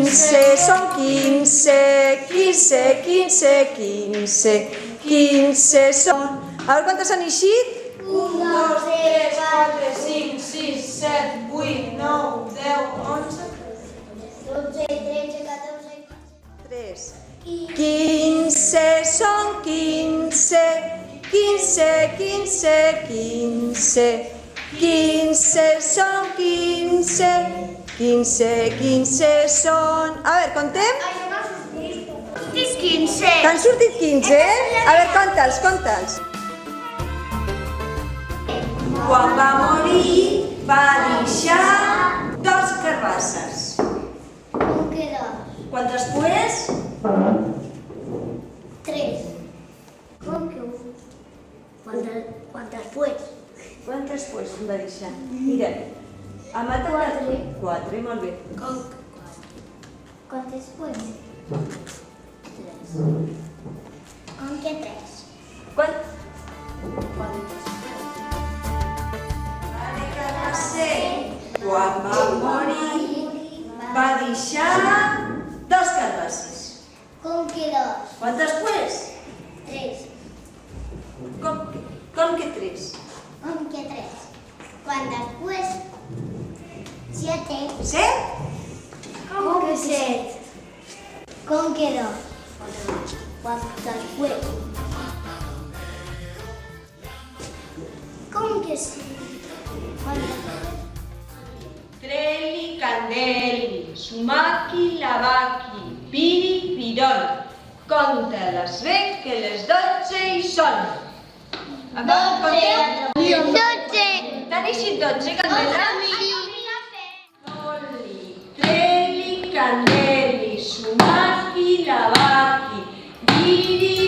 15 són 15, 15, 15, 15, 15 són... A veure quantes han eixit? 1, 2, 3, 4, 5, 6, 7, 8, 9, 10, 11, 12, 13, 14, 3. 15 són 15, 15, 15, 15, 15 són 15, 15, 15 són... A veure, contem? 15. T'han sortit 15, eh? A veure, conta'ls. Quan va morir va deixar 2 carbasses. ¿Cómo queda? Quan després? 3. ¿Cómo que 1? ¿Cuántas pues? Quan després em va deixar? Mira, ha matat 4, molt bé. ¿Cuántas pues? 3. ¿Con qué 3? Quan? Quan va morir va deixar 2 carbasses. ¿Cómo que 2? Quan després? 3. Com que 3? ¿Cómo que 3? ¿Cuántas pues? 7. 7? ¿Cómo que 7? ¿Cómo que 2? ¿Cuántas pues? ¿Cómo que 7? ¿Cuántas? Treli, candeli, sumaki, lavaki, piri, pirón. Compta-les bé, que les 12 hi són. Conteu? 12. T'han eixit 12, Candela? Troli, treli, candeli, sumaki, lavaki, piri,